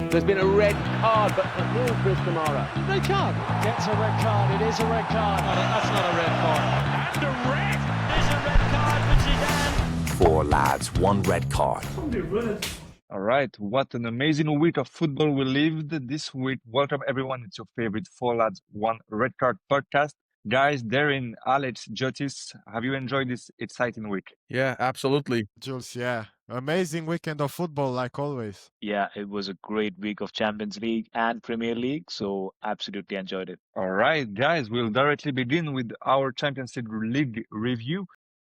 There's been a red card, but for who, Chris Kamara? They can't. Gets a red card. It is a red card. That's not a red card. And a red is a red card for Zidane. 4 lads, 1 red card. All right, what an amazing week of football we lived this week. Welcome everyone. It's your favorite 4 lads, 1 red card podcast. Guys, Darren, Alex, Jotis, have you enjoyed this exciting week? Yeah, absolutely. Jules, yeah. Amazing weekend of football, like always. Yeah, it was a great week of Champions League and Premier League, so absolutely enjoyed it. All right, guys, we'll directly begin with our Champions League review.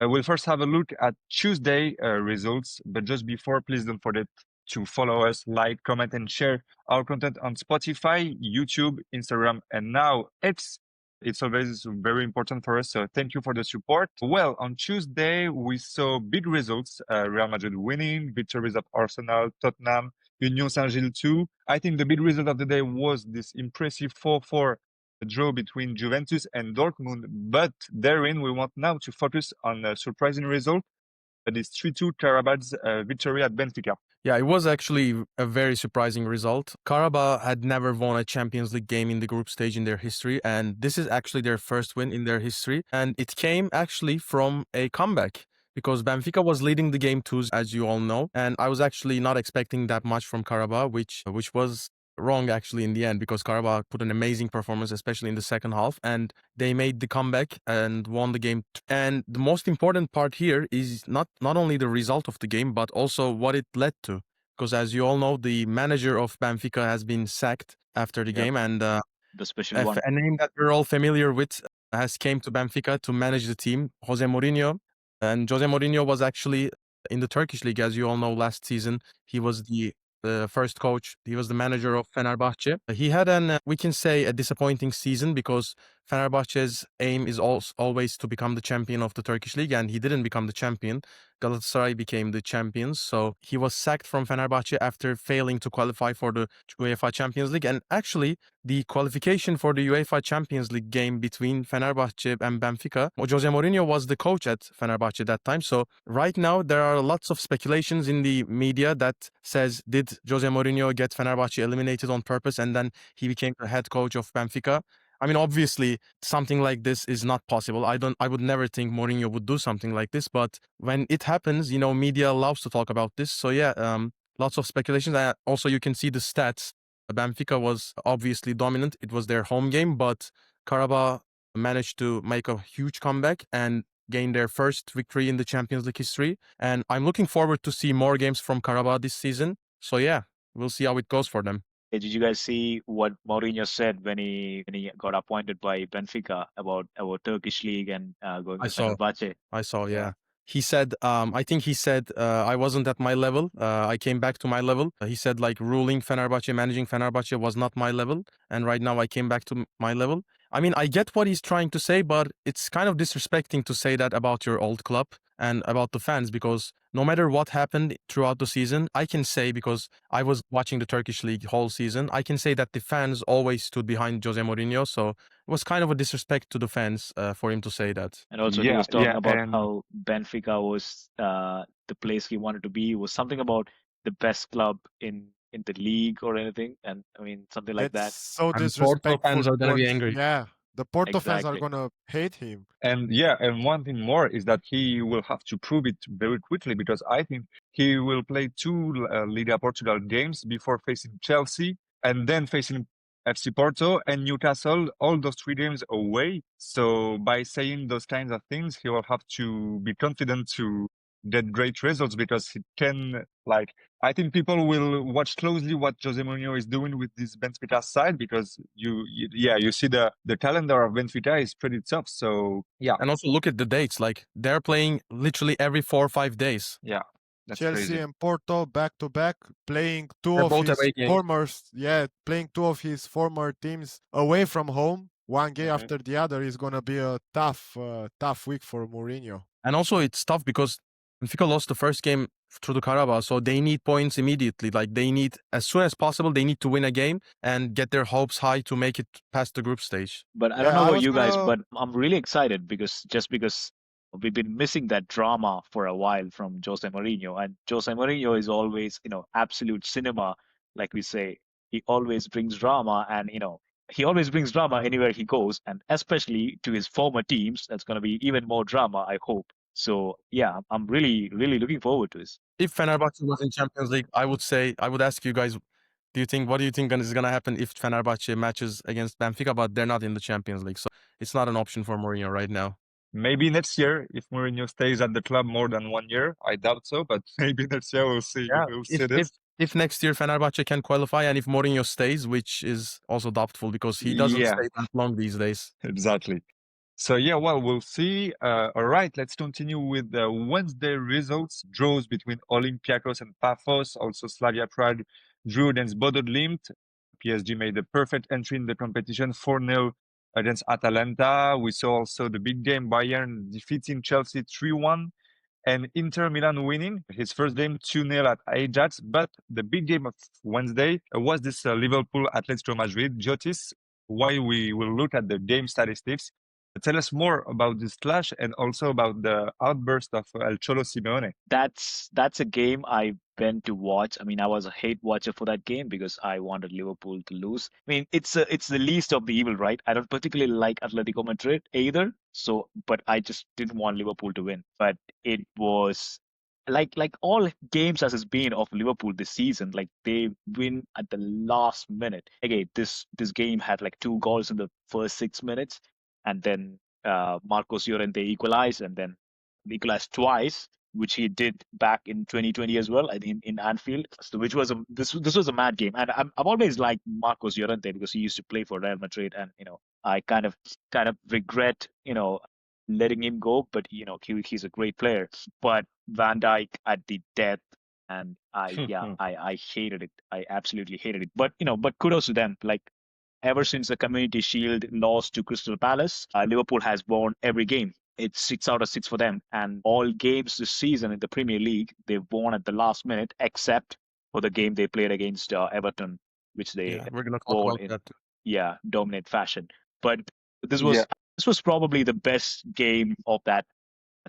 We'll first have a look at Tuesday results, but just before, please don't forget to follow us, like, comment, and share our content on Spotify, YouTube, Instagram, and now X. It's always very important for us, so thank you for the support. Well, on Tuesday, we saw big results. Real Madrid winning, victories of Arsenal, Tottenham, Union Saint-Gilles too. I think the big result of the day was this impressive 4-4 draw between Juventus and Dortmund. But therein, we want now to focus on a surprising result, this 3-2 Qarabağ's victory at Benfica. Yeah, it was actually a very surprising result. Qarabağ had never won a Champions League game in the group stage in their history, and this is actually their first win in their history. And it came actually from a comeback, because Benfica was leading the game too, as you all know. And I was actually not expecting that much from Qarabağ, which was wrong actually in the end, because Qarabağ put an amazing performance, especially in the second half, and they made the comeback and won the game. And the most important part here is not only the result of the game, but also what it led to, because as you all know, the manager of Benfica has been sacked after the game, and The special one. a name that we're all familiar with has came to Benfica to manage the team, Jose Mourinho. And Jose Mourinho was actually in the Turkish league, as you all know, last season. He was the first coach. He was the manager of Fenerbahce. He had we can say, a disappointing season, because Fenerbahce's aim is always to become the champion of the Turkish league, and he didn't become the champion. Galatasaray became the champions, so he was sacked from Fenerbahce after failing to qualify for the UEFA Champions League. And actually, the qualification for the UEFA Champions League game between Fenerbahce and Benfica, Jose Mourinho was the coach at Fenerbahce that time. So right now, there are lots of speculations in the media that says, did Jose Mourinho get Fenerbahce eliminated on purpose, and then he became the head coach of Benfica? I mean, obviously, something like this is not possible. I would never think Mourinho would do something like this. But when it happens, media loves to talk about this. So yeah, lots of speculations. Also, you can see the stats. Benfica was obviously dominant. It was their home game, but Qarabağ managed to make a huge comeback and gain their first victory in the Champions League history. And I'm looking forward to see more games from Qarabağ this season. So yeah, we'll see how it goes for them. Hey, did you guys see what Mourinho said when he got appointed by Benfica about Turkish league and going to Fenerbahce? I saw, yeah. He said, I think he said, I wasn't at my level. I came back to my level. He said, like, ruling Fenerbahce, managing Fenerbahce was not my level. And right now I came back to my level. I mean, I get what he's trying to say, but it's kind of disrespecting to say that about your old club and about the fans, because no matter what happened throughout the season, I can say, because I was watching the Turkish league whole season, I can say that the fans always stood behind Jose Mourinho. So it was kind of a disrespect to the fans for him to say that. And also he was talking about how Benfica was the place he wanted to be. It was something about the best club in the league or anything. And I mean, something like that. So And disrespectful. Porto fans are going to be angry. Yeah. The Porto fans are Exactly. going to hate him. And one thing more is that he will have to prove it very quickly, because I think he will play 2 Liga Portugal games before facing Chelsea and then facing FC Porto and Newcastle, all those 3 games away. So by saying those kinds of things, he will have to be confident to get great results, because he can, I think people will watch closely what Jose Mourinho is doing with this Benfica side, because you see the calendar of Benfica is pretty tough. So yeah, And also look at the dates. Like, they're playing literally every 4 or 5 days. yeah, that's Chelsea crazy. and Porto back to back, playing two They're of both his away games. playing 2 of his former teams away from home. One game Mhm. after the other is gonna be a tough week for Mourinho. And also, it's tough because Benfica lost the first game through the Qarabağ, so they need points immediately. Like, they need, as soon as possible, they need to win a game and get their hopes high to make it past the group stage. But I Yeah, don't know I about was you guys, gonna- but I'm really excited because we've been missing that drama for a while from Jose Mourinho. And Jose Mourinho is always, absolute cinema like we say, he always brings drama, and he always brings drama anywhere he goes, and especially to his former teams. That's going to be even more drama, I hope. So yeah, I'm really, really looking forward to this. If Fenerbahce was in Champions League, I would ask you guys, what do you think is going to happen if Fenerbahce matches against Benfica, but they're not in the Champions League? So it's not an option for Mourinho right now. Maybe next year, if Mourinho stays at the club more than 1 year. I doubt so, but maybe next year we'll see. Yeah, We'll see this. if next year Fenerbahce can qualify, and if Mourinho stays, which is also doubtful because he doesn't stay that long these days. Exactly. So yeah, well, we'll see. All right, let's continue with the Wednesday results. Draws between Olympiacos and Paphos. Also, Slavia Prague drew against Bodo Glimt. PSG made a perfect entry in the competition, 4-0 against Atalanta. We saw also the big game, Bayern defeating Chelsea 3-1. And Inter Milan winning his first game 2-0 at Ajax. But the big game of Wednesday was this Liverpool Atletico Madrid. Jotis, why we will look at the game statistics. Tell us more about this clash and also about the outburst of El Cholo Simeone. That's a game I went to watch. I mean, I was a hate watcher for that game because I wanted Liverpool to lose. I mean, it's the least of the evil, right? I don't particularly like Atletico Madrid either. So, but I just didn't want Liverpool to win. But it was like all games as it's been of Liverpool this season, like they win at the last minute. Again, this game had like 2 goals in the first 6 minutes, and then Marcos Llorente equalized, and then equalized twice, which he did back in 2020 as well, I think in Anfield. So which was this was a mad game, and I've always liked Marcos Llorente because he used to play for Real Madrid, and I kind of regret letting him go, but he's a great player. But Van Dijk at the death, and I hated it. I absolutely hated it. But but kudos to them. Like, ever since the Community Shield loss to Crystal Palace, Liverpool has won every game. It's 6 out of 6 for them. And all games this season in the Premier League, they've won at the last minute, except for the game they played against Everton, which they we're gonna talk won about in that. dominant fashion. But this was probably the best game of that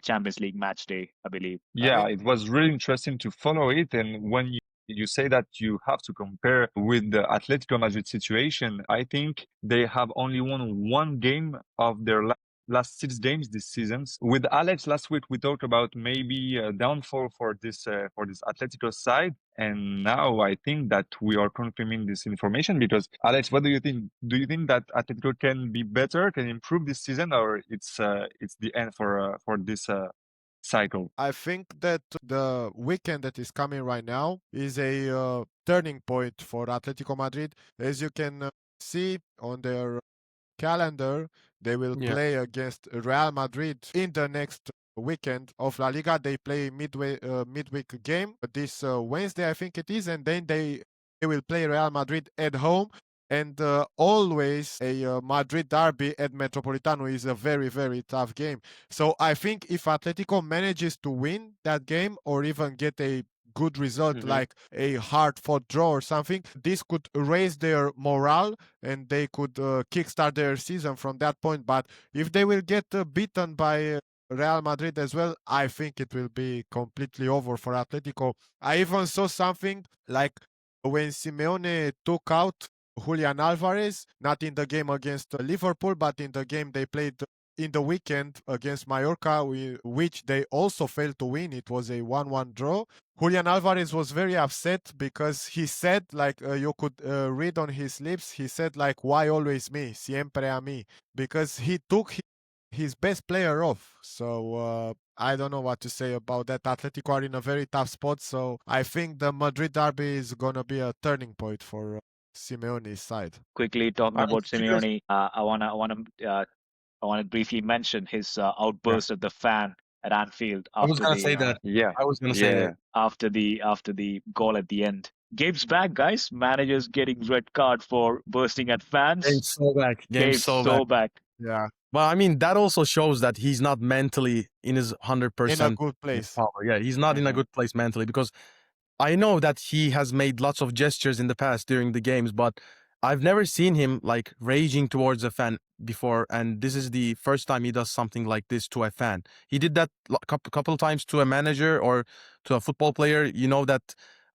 Champions League match day, I believe. Yeah, it was really interesting to follow it. And when you say that you have to compare with the Atletico Madrid situation, I think they have only won 1 game of their last 6 games this season. With Alex last week, we talked about maybe a downfall for this Atletico side, and now I think that we are confirming this information. Because Alex, what do you think? Do you think that Atletico can be better, can improve this season, or it's the end for this cycle? I think that the weekend that is coming right now is a turning point for Atletico Madrid. As you can see on their calendar, they will play against Real Madrid in the next weekend of La Liga. They play midweek game this Wednesday, I think it is, and then they will play Real Madrid at home. And always a Madrid derby at Metropolitano is a very, very tough game. So I think if Atletico manages to win that game, or even get a good result, like a hard-fought draw or something, this could raise their morale and they could kickstart their season from that point. But if they will get beaten by Real Madrid as well, I think it will be completely over for Atletico. I even saw something like when Simeone took out Julian Alvarez, not in the game against Liverpool, but in the game they played in the weekend against Mallorca, which they also failed to win. It was a 1-1 draw. Julian Alvarez was very upset because he said, like, you could read on his lips, he said, like, why always me? Siempre a mí. Because he took his best player off. So I don't know what to say about that. Atletico are in a very tough spot. So I think the Madrid derby is going to be a turning point for Simeone's side. Quickly talking about Simeone, I want to briefly mention his outburst at the fan at Anfield. I was gonna say that. I was gonna say that after the goal at the end. Game's back, guys. Managers getting red card for bursting at fans. Game's so back. Game's so back. Yeah. Well, I mean, that also shows that he's not mentally in his 100% in a good place. Power. Yeah, he's not in a good place mentally, because I know that he has made lots of gestures in the past during the games, but I've never seen him like raging towards a fan before, and this is the first time he does something like this to a fan. He did that a couple times to a manager or to a football player. You know that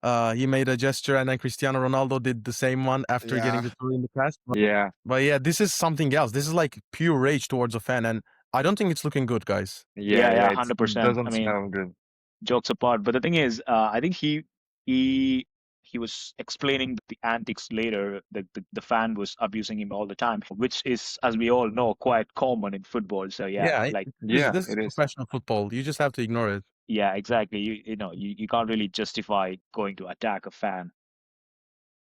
He made a gesture, and then Cristiano Ronaldo did the same one after getting Yeah. the tour in the past. Yeah, But yeah, this is something else. This is like pure rage towards a fan, and I don't think it's looking good, guys. Yeah, it 100%. I doesn't mean, smell good. jokes apart, but the thing is, I think he he was explaining the antics later that the fan was abusing him all the time, which is, as we all know, quite common in football. So yeah, Yeah, like Yeah, this is it is. professional football. You just have to ignore it. yeah, exactly. You can't really justify going to attack a fan.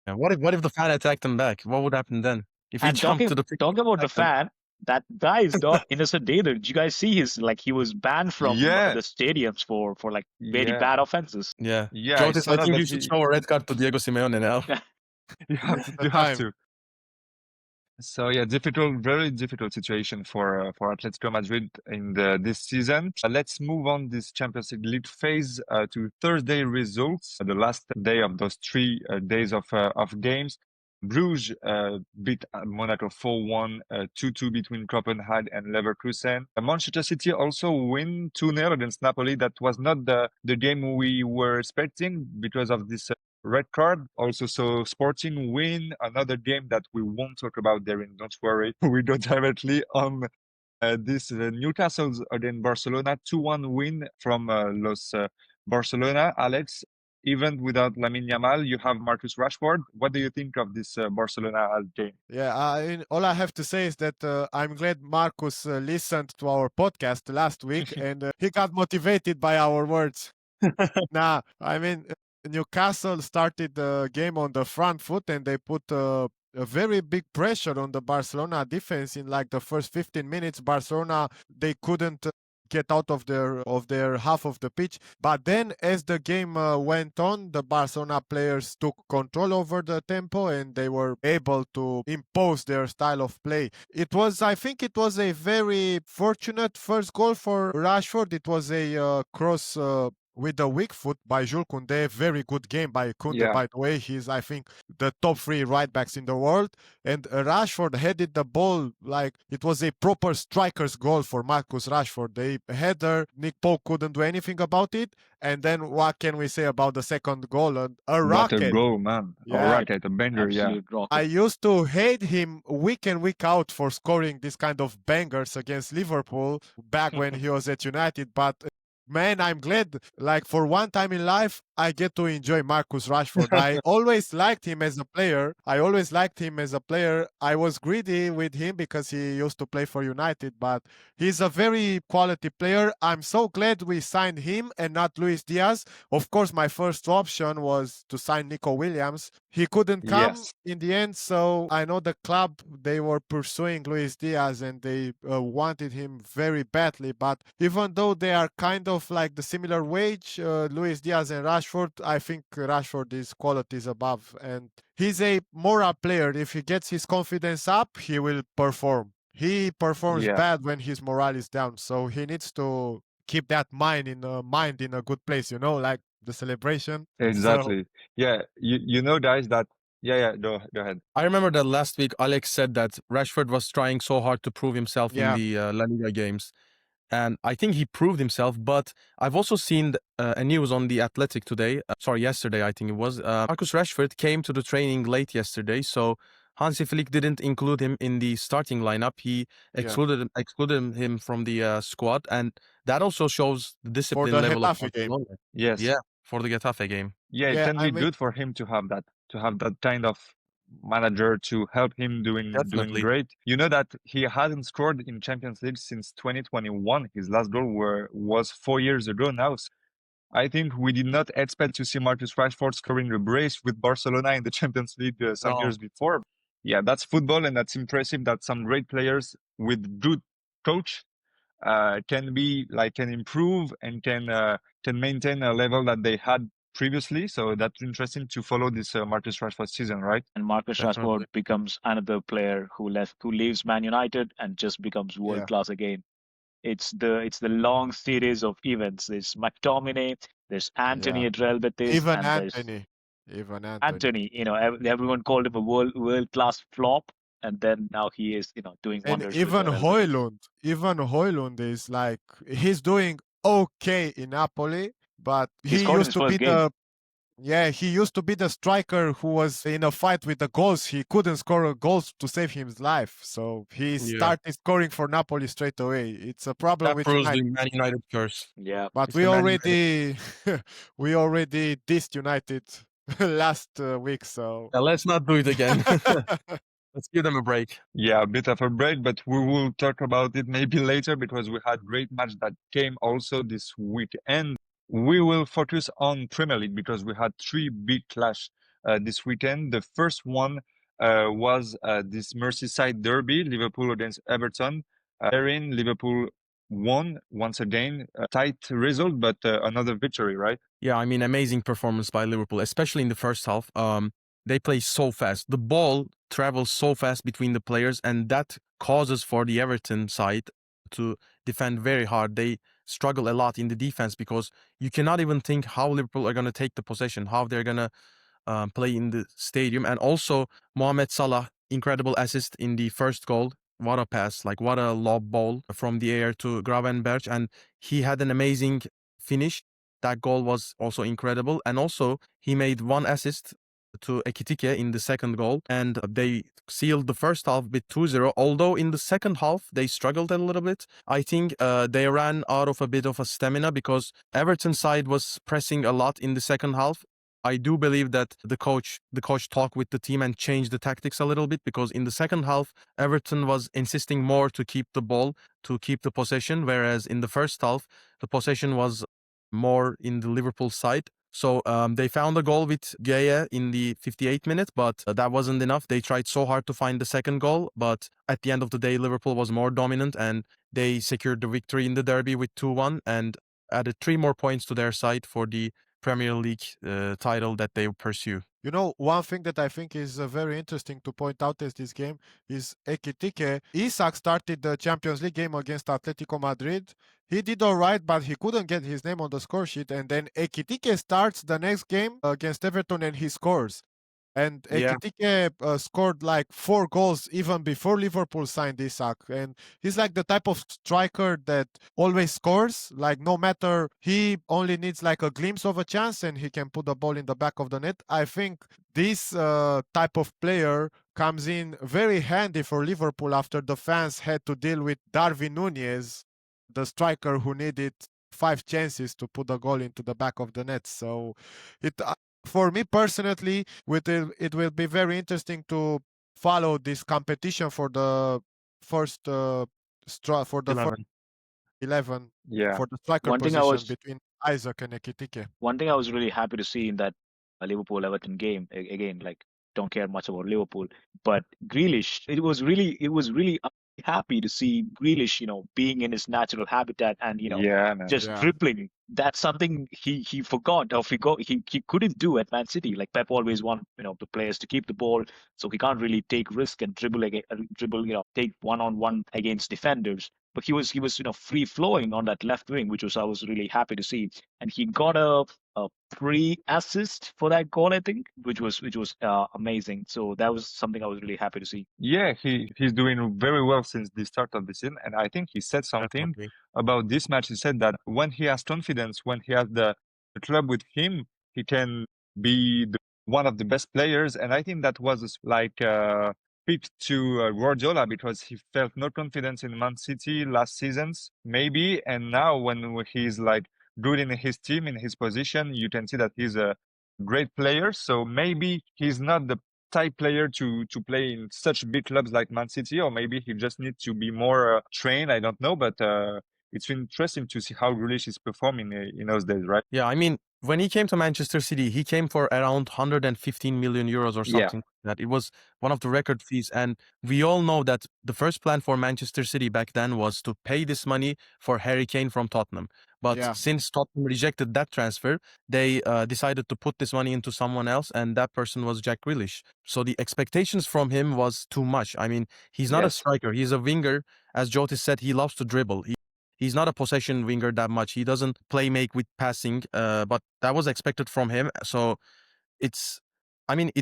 Yeah, what if the fan attacked him back? What would happen then? If he And jumped to the pitch talking and about the attacked them? fan, that guy is not innocent either. Did you guys see his like he was banned from Yeah, the stadiums for like very yeah, bad offenses. Yeah. yeah. I Jotis, saw I that, think that you should he. show a red card to Diego Simeone now. This is the You have time. to. So yeah, difficult, very difficult situation for Atletico Madrid in this season. Let's move on this Champions League phase to Thursday results. The last day of those 3 days of games. Bruges beat Monaco 4-1, 2-2 between Copenhagen and Leverkusen. Manchester City also win 2-0 against Napoli. That was not the game we were expecting because of this red card. Also, so Sporting win another game that we won't talk about, Darren. Don't worry. We go directly on this Newcastle against Barcelona 2-1 win from Los Barcelona. Alex, even without Lamine Yamal, you have Marcus Rashford. What do you think of this Barcelona game? Yeah, all I have to say is that I'm glad Marcus listened to our podcast last week and he got motivated by our words. Nah, I mean, Newcastle started the game on the front foot and they put a very big pressure on the Barcelona defense in like the first 15 minutes. Barcelona, they couldn't get out of their half of the pitch. But then as the game went on, the Barcelona players took control over the tempo and they were able to impose their style of play. I think it was a very fortunate first goal for Rashford. It was a cross with the weak foot by Jules Koundé. Very good game by Koundé, Yeah, by the way. He's, I think, the top 3 right backs in the world. And Rashford headed the ball like it was a proper striker's goal for Marcus Rashford. They header, Nick Pope couldn't do anything about it. And then what can we say about the second goal? A what a rocket. goal, man. A Yeah. rocket, a banger, yeah. Absolute rocket. I used to hate him week in, week out for scoring this kind of bangers against Liverpool back when he was at United. But man, I'm glad, like, for one time in life, I get to enjoy Marcus Rashford. I always liked him as a player. I was greedy with him because he used to play for United, but he's a very quality player. I'm so glad we signed him and not Luis Diaz. Of course, my first option was to sign Nico Williams. He couldn't come Yes. in the end, so I know the club, they were pursuing Luis Diaz and they wanted him very badly. But even though they are kind of like the similar wage, Luis Diaz and Rashford, I think Rashford is qualities above, and he's a moral player. If he gets his confidence up, he will perform. He performs Yeah, bad when his morale is down, so he needs to keep that mind in a good place, like the celebration. So exactly. Yeah, you know, guys, that yeah, go ahead. I remember that last week Alex said that Rashford was trying so hard to prove himself in yeah, the La Liga games. And I think he proved himself, but I've also seen a news on the Athletic today, yesterday I think it was. Marcus Rashford came to the training late yesterday, so Hansi Flick didn't include him in the starting lineup. He yeah. excluded him from the squad, and that also shows the For discipline the level of Getafe game. Barcelona. Yes. Yeah, for the Getafe game. Yeah, it Yeah, can I be mean, good for him to have that kind of manager to help him doing Definitely. great. You know that he hadn't scored in Champions League since 2021. His last goal was 4 years ago now. So I think we did not expect to see Marcus Rashford scoring a brace with Barcelona in the Champions League some No, years before. Yeah, that's football, and that's impressive that some great players with good coach can improve and can maintain a level that they had previously. So that's interesting to follow this Marcus Rashford season, right? And Marcus Rashford definitely. becomes another player who leaves Man United and just becomes world yeah, class again. It's the long series of events. There's McTominay, there's Anthony yeah. at Real Betis, Even and there's Anthony, even Anthony. Anthony. Everyone called him a world class flop, and then now he is doing And wonders with even Real Betis. Højlund is like, he's doing okay in Napoli, but He he scored in used his to be first game. Yeah, he used to be the striker who was in a fight with the goals. He couldn't score goals to save his life. So he Yeah. started scoring for Napoli straight away. It's a problem That with proves United. the Man United curse. Yeah. But It's the Man United. we already dissed United last week, so Let's not do it again. Let's give them a break. Yeah, a bit of a break, but we will talk about it maybe later because we had great match that came also this weekend. We will focus on Premier League because we had three big clash this weekend. The first one was this Merseyside derby, Liverpool against Everton. Therein, Liverpool won once again. A tight result, but another victory, right? Yeah, I mean, amazing performance by Liverpool, especially in the first half. They play so fast. The ball travels so fast between the players, and that causes for the Everton side to defend very hard. They struggle a lot in the defense because you cannot even think how Liverpool are going to take the possession, how they're going to play in the stadium. And also, Mohamed Salah, incredible assist in the first goal. What a pass, like what a lob ball from the air to Gravenberch. And he had an amazing finish. That goal was also incredible. And also, he made one assist to Ekitike in the second goal. And they sealed the first half with 2-0. Although in the second half, they struggled a little bit. I think they ran out of a bit of a stamina because Everton side was pressing a lot in the second half. I do believe that the coach talked with the team and changed the tactics a little bit because in the second half, Everton was insisting more to keep the ball, to keep the possession, whereas in the first half, the possession was more in the Liverpool side. So they found a goal with Gaya in the 58th minute, but that wasn't enough. They tried so hard to find the second goal, but at the end of the day, Liverpool was more dominant and they secured the victory in the derby with 2-1 and added 3 more points to their side for the Premier League title that they pursue. you know, one thing that I think is very interesting to point out is this game is Ekitike. Isak started the Champions League game against Atletico Madrid. He did all right, but he couldn't get his name on the score sheet. And then Ekitike starts the next game against Everton and he scores. And Yeah. Ekitike scored like 4 goals even before Liverpool signed Isak. And he's like the type of striker that always scores. Like no matter, he only needs like a glimpse of a chance and he can put the ball in the back of the net. I think this type of player comes in very handy for Liverpool after the fans had to deal with Darwin Núñez, the striker who needed 5 chances to put the goal into the back of the net. So it for me personally, it will be very interesting to follow this competition for the first for the first 11. 11 Yeah. for the striker One thing I position was between Isaac and Ekitike. One thing I was really happy to see in that Liverpool Everton game, again, like don't care much about Liverpool, but Grealish, it was really happy to see Grealish, being in his natural habitat and Yeah, man. just Yeah. dribbling. That's something he forgot or he couldn't do at Man City. Like Pep always want the players to keep the ball, so he can't really take risk and take one-on-one against defenders. But he was free flowing on that left wing, which I was really happy to see. And he got a pre-assist for that goal, I think, which was amazing. So that was something I was really happy to see. Yeah, he's doing very well since the start of the season, and I think he said something Definitely. about this match. He said that when he has confidence, when he has the club with him, he can be one of the best players. And I think that was like speak to Guardiola because he felt no confidence in Man City last seasons, maybe, and now when he's like good in his team, in his position, you can see that he's a great player. So maybe he's not the type player to play in such big clubs like Man City, or maybe he just needs to be more trained. I don't know, but it's interesting to see how Grealish is performing in those days, right? Yeah, I mean, when he came to Manchester City, he came for around 115 million euros or Yeah. something like that. It was one of the record fees. And we all know that the first plan for Manchester City back then was to pay this money for Harry Kane from Tottenham. But Yeah. since Tottenham rejected that transfer, they decided to put this money into someone else, and that person was Jack Grealish. So the expectations from him was too much. I mean, he's not a Yes. striker. He's a winger. As Jotis said, he loves to dribble. He's not a possession winger that much. He doesn't play make with passing, but that was expected from him. So it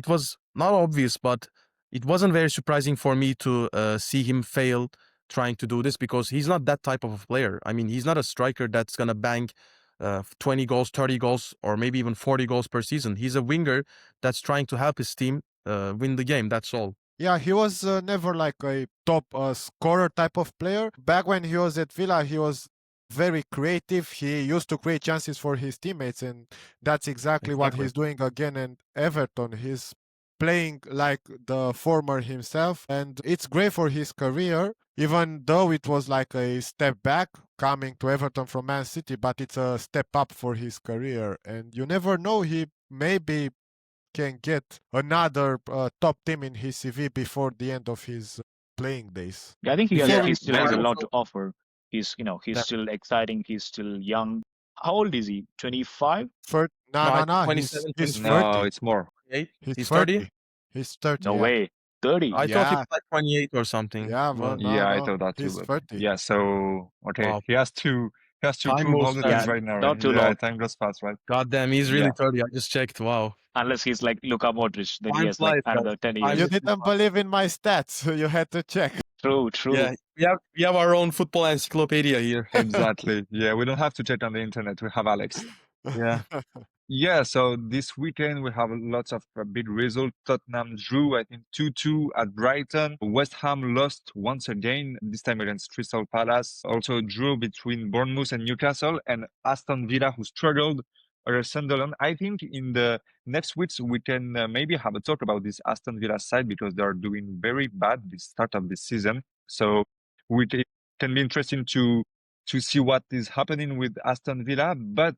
was not obvious, but it wasn't very surprising for me to see him fail trying to do this because he's not that type of a player. I mean, he's not a striker that's going to bang 20 goals, 30 goals, or maybe even 40 goals per season. He's a winger that's trying to help his team win the game. That's all. Yeah, he was never like a top scorer type of player. Back when he was at Villa, he was very creative. He used to create chances for his teammates, and that's exactly what he's doing again in Everton. He's playing like the former himself, and it's great for his career, even though it was like a step back coming to Everton from Man City, but it's a step up for his career. And you never know, he maybe can get another top team in his CV before the end of his playing days. Yeah, I think he Before he we still has a start, lot to offer. He's still exciting. He's still young. How old is he? 25? No, he's 27, he's 28. No, 30. it's more. He's 30? He's 30, No yeah. way. 30. I thought he Yeah, was like 28 or something. yeah, but no, Yeah, I no, thought that too. he's But 30. yeah, so okay, Wow. he has to Time prove all moves the fast. things Yeah, right now. not too Yeah, long. time goes fast, right? God damn, he's really Yeah. 30. I just checked. Wow. Unless he's like Luka Modric, then he Time has like flies, guys. another 10 Time years. You is too didn't fast. believe in my stats. You had to check. True. Yeah, we have our own football encyclopedia here. Exactly. Yeah, we don't have to check on the internet. We have Alex. Yeah. Yeah, so this weekend we have lots of big results. Tottenham drew, I think, 2-2 at Brighton. West Ham lost once again, this time against Crystal Palace. Also drew between Bournemouth and Newcastle, and Aston Villa, who struggled against Sunderland. I think in the next weeks we can maybe have a talk about this Aston Villa side, because they are doing very bad this start of this season. So it can be interesting to see what is happening with Aston Villa. But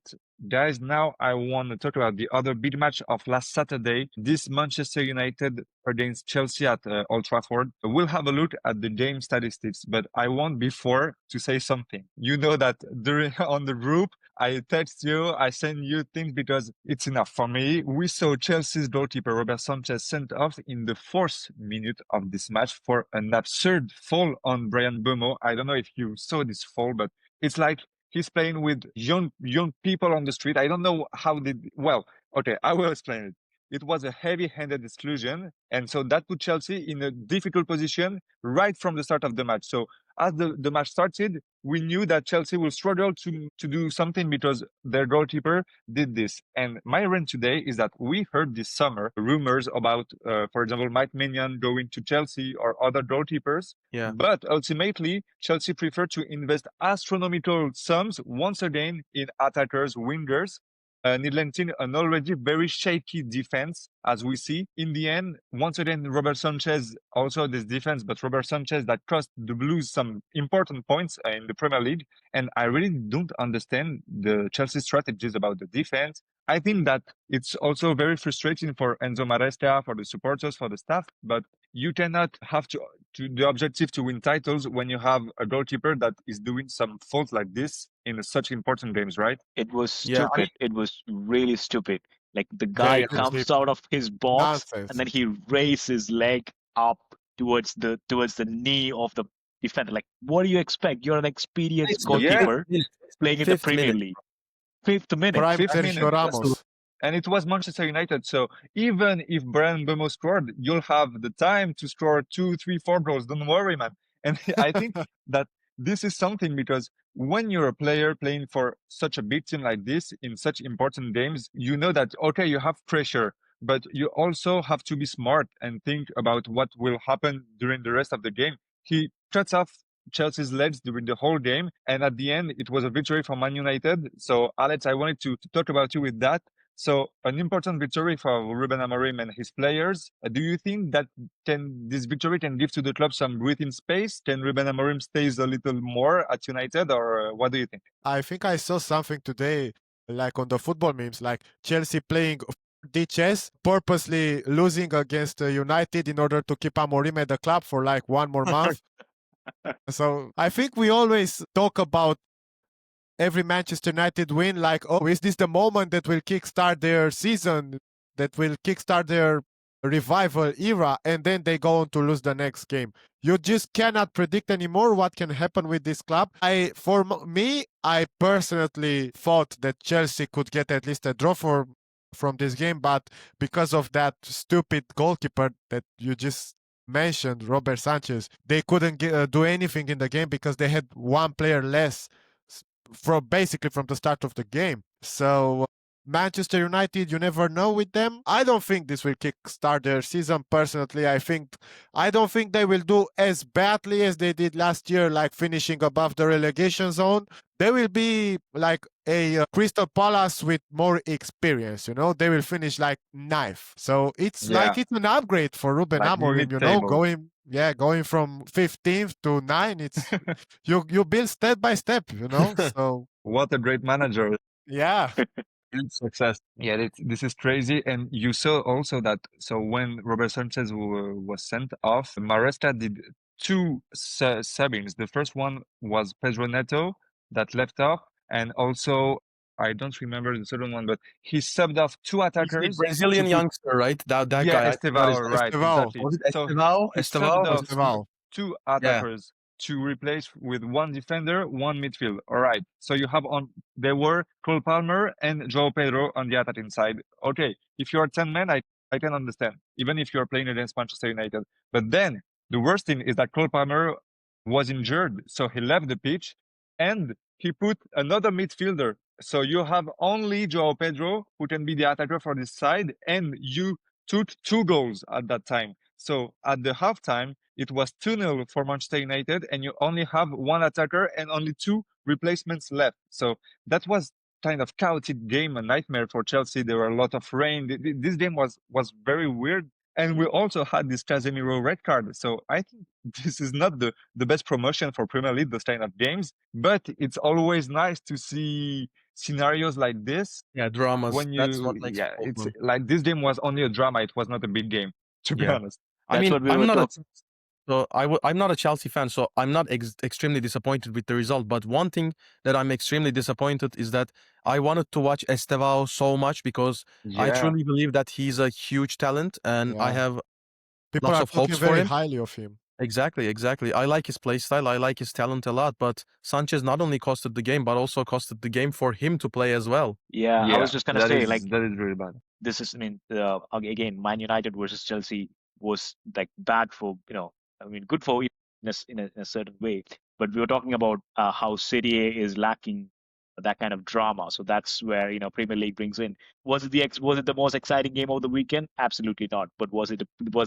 guys, now I want to talk about the other big match of last Saturday. This Manchester United against Chelsea at Old Trafford. We'll have a look at the game statistics, but I want before to say something. You know that during on the group, I text you, I send you things because it's enough for me. We saw Chelsea's goalkeeper Robert Sanchez sent off in the 4th minute of this match for an absurd foul on Brian Bomo. I don't know if you saw this foul, but it's like he's playing with young people on the street. I don't know how well, okay, I will explain it. It was a heavy-handed exclusion, and so that put Chelsea in a difficult position right from the start of the match. So as the match started, we knew that Chelsea will struggle to do something because their goalkeeper did this. And my rant today is that we heard this summer rumors about, for example, Mike Maignan going to Chelsea or other goalkeepers. Yeah. But ultimately, Chelsea preferred to invest astronomical sums once again in attackers, wingers, neglecting an already very shaky defense, as we see. In the end, once again, Robert Sanchez, also this defense, but Robert Sanchez that cost the Blues some important points in the Premier League. And I really don't understand the Chelsea strategies about the defense. I think that it's also very frustrating for Enzo Maresca, for the supporters, for the staff, but you cannot have to the objective to win titles when you have a goalkeeper that is doing some faults like this in such important games, right? It was Yeah, I mean, stupid. It was really stupid. Like the guy very comes stupid. out of his box Nonsense. and then he raises his leg up towards the knee of the defender. Like, what do you expect? You're an experienced goalkeeper playing in the Fifth Premier minute. League. 5th minute. Prime Fifth Sergio minute. Ramos. And it was Manchester United. So even if Brian Bomo scored, you'll have the time to score 2, 3, 4 goals. Don't worry, man. And I think that this is something, because when you're a player playing for such a big team like this in such important games, you know that, okay, you have pressure, but you also have to be smart and think about what will happen during the rest of the game. He cuts off Chelsea's legs during the whole game, and at the end, it was a victory for Man United. So, Alex, I wanted to talk about you with that. So an important victory for Ruben Amorim and his players. Do you think that this victory can give to the club some breathing space? Can Ruben Amorim stays a little more at United, or what do you think? I think I saw something today, like on the football memes, like Chelsea playing DHS, purposely losing against United in order to keep Amorim at the club for like one more month. So I think we always talk about every Manchester United win like, oh, is this the moment that will kickstart their season, that will kickstart their revival era, and then they go on to lose the next game. You just cannot predict anymore what can happen with this club. For me, I personally thought that Chelsea could get at least a draw from this game, but because of that stupid goalkeeper that you just mentioned, Robert Sanchez, they couldn't do anything in the game because they had one player less basically from the start of the game. So Manchester United, you never know with them. I don't think this will kickstart their season. Personally, I don't think they will do as badly as they did last year, like finishing above the relegation zone. They will be like a Crystal Palace with more experience. They will finish like ninth. So it's Yeah, like it's an upgrade for Ruben like Amorim. mid-table. Going from 15th to 9. It's you build step by step. So What a great manager. yeah. Build success. Yeah, this is crazy. And you saw also that, so when Robert Sanchez was sent off, Maresca did two subbings. The first one was Pedro Neto that left off, and also, I don't remember the second one, but he subbed off two He's the attackers to Brazilian put, youngster, right? That yeah, guy, I forgot his Estevao, name. right, Estevao. exactly. Was it So Estevao? he subbed off Estevao. two Yeah. attackers to replace with one defender, one midfield. All right. So you have there were Cole Palmer and João Pedro on the attacking side. Okay, if you are 10 men, I can understand, even if you are playing against Manchester United. But then the worst thing is that Cole Palmer was injured, so he left the pitch and he put another midfielder. So you have only João Pedro who can be the attacker for this side, and you took 2 goals at that time. So at the halftime, it was 2-0 for Manchester United, and you only have one attacker and only 2 replacements left. So that was kind of chaotic game, a nightmare for Chelsea. There were a lot of rain. This game was very weird. And we also had this Casemiro red card. So I think this is not the best promotion for Premier League, those kind of games. But it's always nice to see scenarios like this. Yeah, dramas. When That's what makes yeah, football it's fun. like this game was only a drama. It was not a big game, to be Yeah. honest. I mean, That's what we I'm were not a talking. so I'm not a Chelsea fan, so I'm not extremely disappointed with the result. But one thing that I'm extremely disappointed is that I wanted to watch Estevao so much because I Yeah, truly believe that he's a huge talent, and I Yeah. have People lots are of talking hopes for very him. highly of him. Exactly. I like his play style. I like his talent a lot. But Sanchez not only costed the game, but also costed the game for him to play as well. Yeah, I was just gonna that say, is like, that is really bad. this is, I mean, again, Man United versus Chelsea was like bad for, I mean, good for in a certain way. But we were talking about how Serie A is lacking that kind of drama. So that's where, Premier League brings in. Was it the most exciting game of the weekend? Absolutely not. But was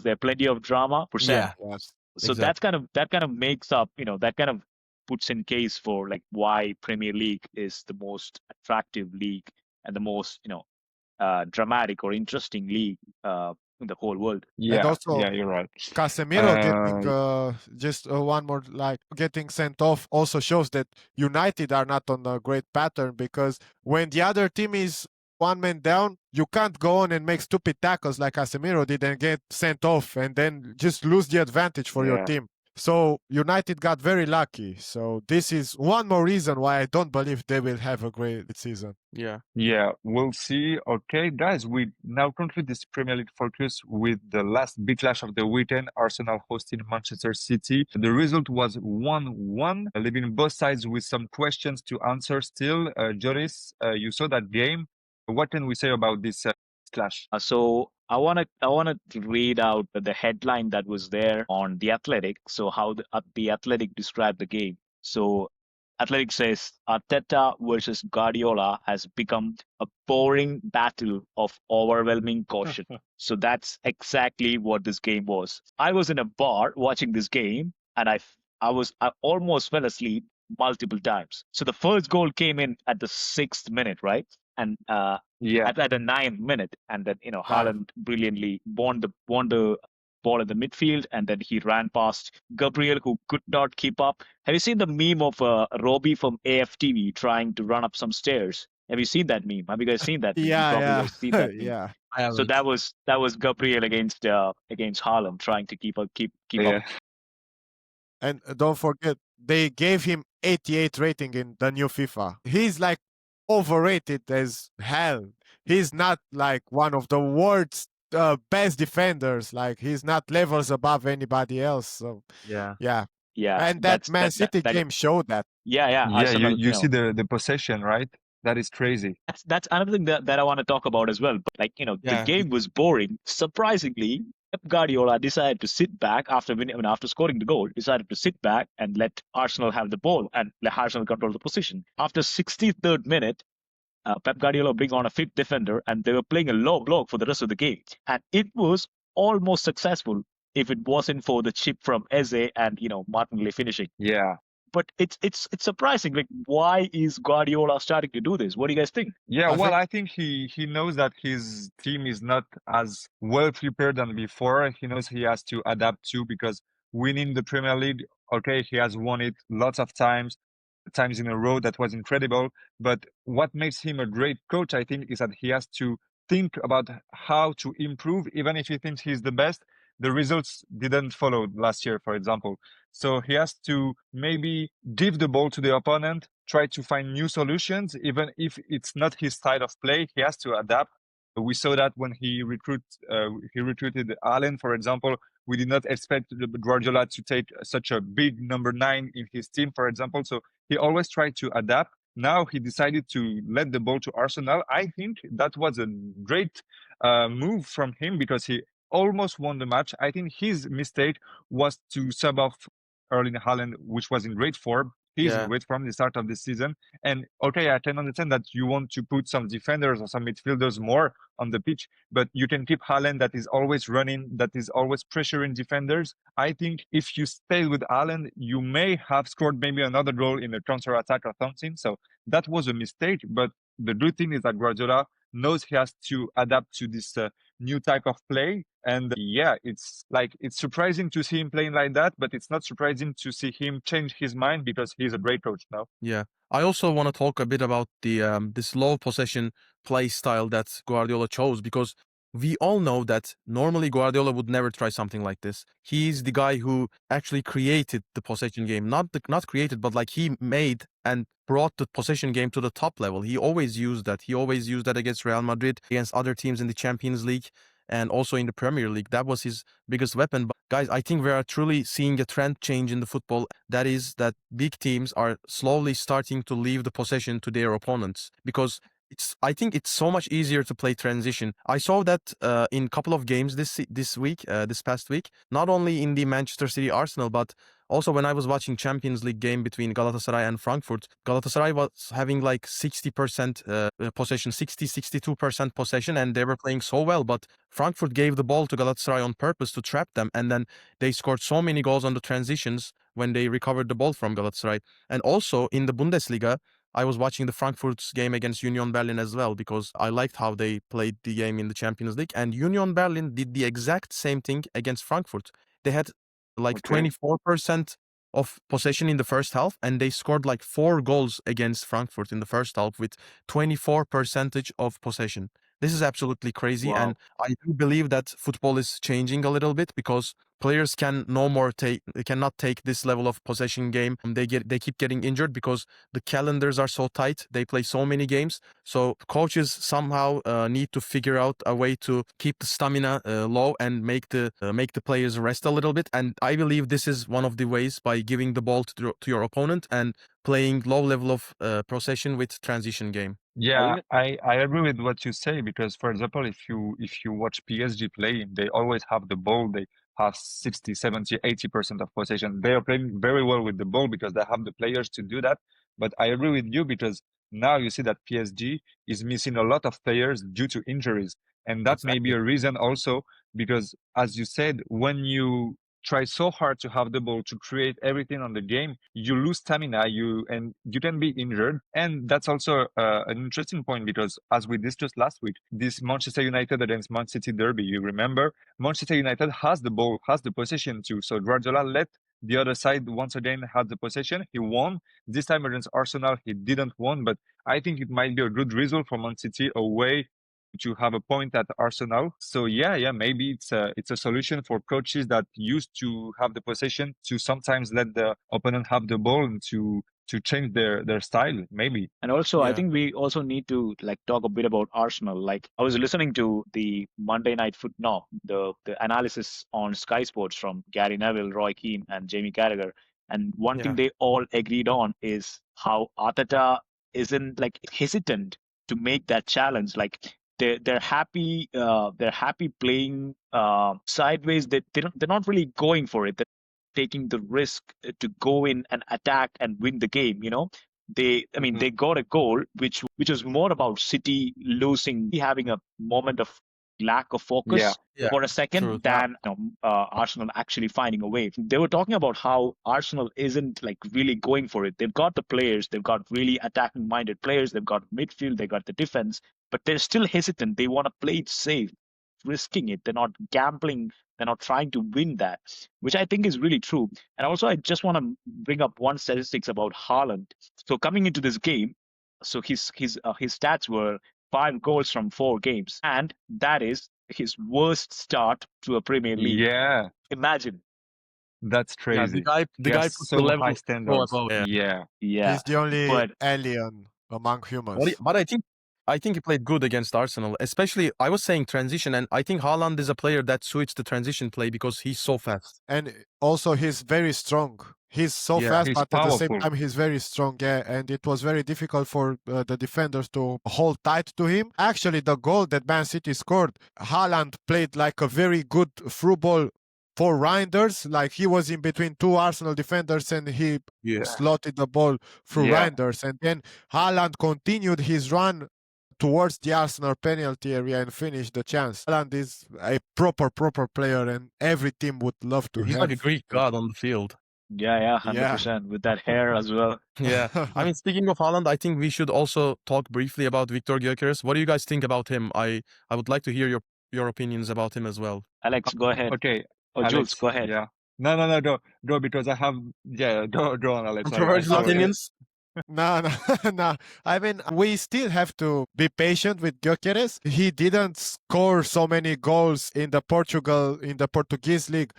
there plenty of drama? Yeah, Yes. So exactly. that kind of makes up, that kind of puts in case for like why Premier League is the most attractive league and the most, dramatic or interesting league in the whole world. And Yeah, also you're right. Casemiro getting just one more, like getting sent off also shows that United are not on a great pattern, because when the other team is one man down, you can't go on and make stupid tackles like Casemiro did and get sent off and then just lose the advantage for your Yeah. team. So United got very lucky. So this is one more reason why I don't believe they will have a great season. Yeah. Yeah, we'll see. Okay, guys, we now conclude this Premier League focus with the last big clash of the weekend, Arsenal hosting Manchester City. The result was 1-1, leaving both sides with some questions to answer still. Joris, you saw that game. What can we say about this clash? So I wanna read out the headline that was there on the Athletic. So how the Athletic described the game. So Athletic says Arteta versus Guardiola has become a boring battle of overwhelming caution. So that's exactly what this game was. I was in a bar watching this game, and I almost fell asleep multiple times. So the first goal came in at the 6th minute, right? And Yeah, at the 9th minute, and then Haaland brilliantly won the ball in the midfield, and then he ran past Gabriel, who could not keep up. Have you seen the meme of Robbie from AFTV trying to run up some stairs? Have you seen that meme? Have you guys seen that meme? You probably Yeah, have seen that meme. yeah. I So haven't. that was Gabriel against Haaland trying to keep up. yeah. And don't forget, they gave him 88 rating in the new FIFA. He's like overrated as hell. He's not like one of the world's best defenders. Like he's not levels above anybody else. So Yeah. yeah. Yeah, And that Man City game showed that. yeah. Yeah, Arsenal, you see the possession, right? That is crazy. that's another thing that I want to talk about as well. But like, the Yeah. game was boring. Surprisingly, Pep Guardiola decided to sit back after winning, I mean, after scoring the goal, decided to sit back and let Arsenal have the ball and let Arsenal control the position. After 63rd minute, Pep Guardiola bring on a fit defender, and they were playing a low block for the rest of the game, and it was almost successful if it wasn't for the chip from Eze and Martinelli finishing. Yeah. But it's surprising. Like, why is Guardiola starting to do this? What do you guys think? Yeah, I well, think I think he knows that his team is not as well prepared than before. He knows he has to adapt to, because winning the Premier League, okay, he has won it lots of times in a row. That was incredible. But what makes him a great coach, I think, is that he has to think about how to improve, even if he thinks he's the best. The results didn't follow last year, for example. So he has to maybe give the ball to the opponent, try to find new solutions, even if it's not his style of play. He has to adapt. We saw that when he recruited Haaland, for example. We did not expect Guardiola to take such a big number 9 in his team, for example. So he always tried to adapt. Now he decided to let the ball to Arsenal. I think that was a great move from him, because he almost won the match. I think his mistake was to sub off Erling Haaland, which was in great form. He's in Yeah. great form the start of the season. And okay, I can understand that you want to put some defenders or some midfielders more on the pitch, but you can keep Haaland, that is always running, that is always pressuring defenders. I think if you stay with Haaland, you may have scored maybe another goal in a counter attack or something. So that was a mistake. But the good thing is that Guardiola knows he has to adapt to this new type of play. And yeah, it's surprising to see him playing like that, but it's not surprising to see him change his mind, because he's a great coach now. Yeah. I also want to talk a bit about the this low possession play style that Guardiola chose, because we all know that normally Guardiola would never try something like this. He's the guy who actually created the possession game. Not created, but like he made and brought the possession game to the top level. He always used that. He always used that against Real Madrid, against other teams in the Champions League, and also in the Premier League. That was his biggest weapon. But guys, I think we are truly seeing a trend change in the football. That is that big teams are slowly starting to leave the possession to their opponents, because I think it's so much easier to play transition. I saw that in a couple of games this past week, not only in the Manchester City Arsenal, but also when I was watching Champions League game between Galatasaray and Frankfurt. Galatasaray was having like 60% possession, 62% possession, and they were playing so well. But Frankfurt gave the ball to Galatasaray on purpose to trap them, and then they scored so many goals on the transitions when they recovered the ball from Galatasaray. And also in the Bundesliga, I was watching the Frankfurt's game against Union Berlin as well, because I liked how they played the game in the Champions League. And Union Berlin did the exact same thing against Frankfurt. They had like 24% of possession in the first half, and they scored like 4 goals against Frankfurt in the first half with 24% of possession. This is absolutely crazy. Wow. And I do believe that football is changing a little bit, because players cannot take this level of possession game. They keep getting injured because the calendars are so tight. They play so many games. So coaches somehow need to figure out a way to keep the stamina low and make the players rest a little bit. And I believe this is one of the ways, by giving the ball to your opponent and playing low level of possession with transition game. Yeah, I agree with what you say, because for example, if you watch PSG play, they always have the ball. They have 60, 70, 80% of possession. They are playing very well with the ball because they have the players to do that. But I agree with you, because now you see that PSG is missing a lot of players due to injuries. And that may be Exactly. a reason also, because as you said, when you try so hard to have the ball, to create everything on the game, you lose stamina, and you can be injured. And that's also an interesting point, because as we discussed last week, this Manchester United against Man City derby, you remember, Manchester United has the ball, has the possession too. So Guardiola let the other side once again have the possession. He won. This time against Arsenal, he didn't won, but I think it might be a good result for Man City away to have a point at Arsenal. So yeah, maybe it's a solution for coaches that used to have the possession to sometimes let the opponent have the ball and to change their style, maybe. And also, I Yeah. think we also need to like talk a bit about Arsenal. Like, I was listening to the Monday Night Football, the analysis on Sky Sports from Gary Neville, Roy Keane, and Jamie Carragher. And one thing Yeah. they all agreed on is how Arteta isn't like hesitant to make that challenge. Like, they're happy playing sideways. They're not really going for it. They're taking the risk to go in and attack and win the game. They got a goal which was more about City losing, having a moment of lack of focus Yeah, for a true. second than Arsenal actually finding a way. They were talking about how Arsenal isn't like really going for it. They've got the players, they've got really attacking minded players, they've got midfield, they've got the defense, but they're still hesitant. They want to play it safe, risking it. They're not gambling. They're not trying to win that, which I think is really true. And also, I just want to bring up one statistics about Haaland. So coming into this game, so his stats were 5 goals from 4 games, and that is his worst start to a Premier League. Yeah, Imagine. that's Yeah, crazy. the He guy has put the so high level so standards. above. Yeah. Yeah. Yeah, He's the only but alien among humans. But I think he played good against Arsenal. Especially, I was saying transition, and I think Haaland is a player that suits the transition play because he's so fast. And also he's very strong. He's so Yeah, fast, he's but at the same powerful. time he's very strong. Yeah, and it was very difficult for the defenders to hold tight to him. Actually, the goal that Man City scored, Haaland played like a very good through ball for Reinders. Like he was in between 2 Arsenal defenders and he Yeah. slotted the ball through Yeah. Reinders. And then Haaland continued his run towards the Arsenal penalty area and finished the chance. Haaland is a proper player, and every team would love to He's have. like a Greek god on the field. yeah, 100% with that hair as well. Yeah. I mean, speaking of Haaland, I think we should also talk briefly about Victor Gyökeres. What do you guys think about him? I would like to hear your opinions about him as well. Alex, go ahead. Okay, Or Jules, Alex. go ahead. Yeah. No, go because I have. Yeah, go on, Alex. I Controversial saw it. opinions? No, no. I mean, we still have to be patient with Gyökeres. He didn't score so many goals in the Portuguese league.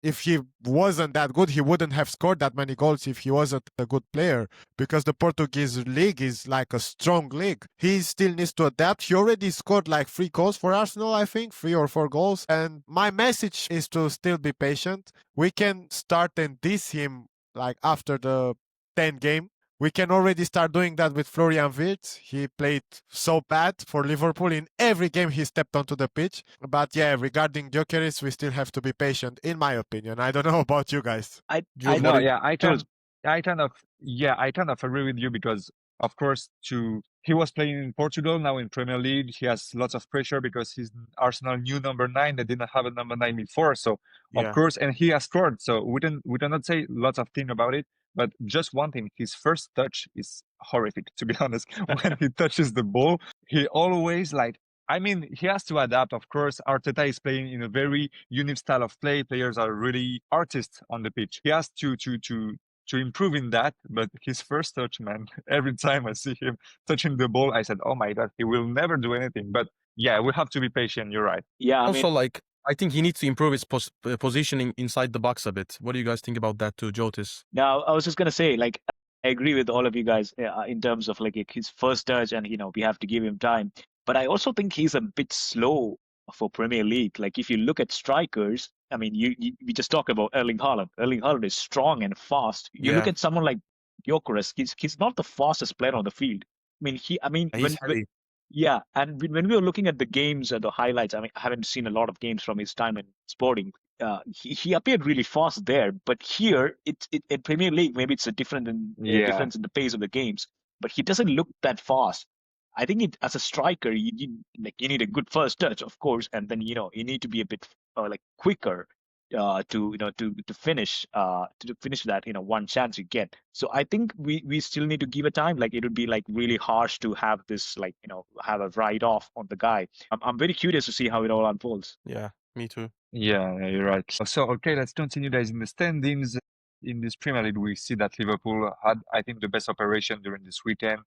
If he wasn't that good, he wouldn't have scored that many goals if he wasn't a good player, because the Portuguese league is like a strong league. He still needs to adapt. He already scored like 3 goals for Arsenal, I think, 3 or 4 goals. And my message is to still be patient. We can start and diss him like after the 10 game. We can already start doing that with Florian Wirtz. He played so bad for Liverpool in every game he stepped onto the pitch. But yeah, regarding Gyökeres, we still have to be patient, in my opinion. I don't know about you guys. Jules, No, what do you- yeah, Jules. I kind of agree with you because, of course, he was playing in Portugal, now in Premier League. He has lots of pressure because he's Arsenal new number 9. They didn't have a number 9 before, so Yeah. of course, and he has scored. So we do not say lots of things about it, but just one thing: his first touch is horrific. To be honest, when he touches the ball, he always like. I mean, he has to adapt, of course. Arteta is playing in a very unique style of play. Players are really artists on the pitch. He has to improve in that, but his first touch, man, every time I see him touching the ball, I said, oh my God, he will never do anything. But yeah, we have to be patient. You're right. Yeah, I Also, mean, like, I think he needs to improve his positioning inside the box a bit. What do you guys think about that too, Jotis? now I was just gonna say, like, I agree with all of you guys in terms of like his first touch, and we have to give him time. But I also think he's a bit slow for Premier League. Like, if you look at strikers, I mean, we just talked about Erling Haaland. Erling Haaland is strong and fast. You look Yeah. at someone like Gyökeres, he's not the fastest player on the field. I mean, He's heavy. yeah, and when we were looking at the games, the highlights, I mean, I haven't seen a lot of games from his time in Sporting. He appeared really fast there, but here in Premier League, maybe it's a difference in the pace of the games, but he doesn't look that fast. I think as a striker, you need a good first touch, of course, and then you need to be a bit like quicker to finish that one chance you get. So I think we still need to give it time. Like, it would be like really harsh to have this have a write off on the guy. I'm very curious to see how it all unfolds. Yeah, me too. Yeah, you're right. So, okay, let's continue, guys. In the standings in this Premier League, we see that Liverpool had, I think, the best operation during this weekend.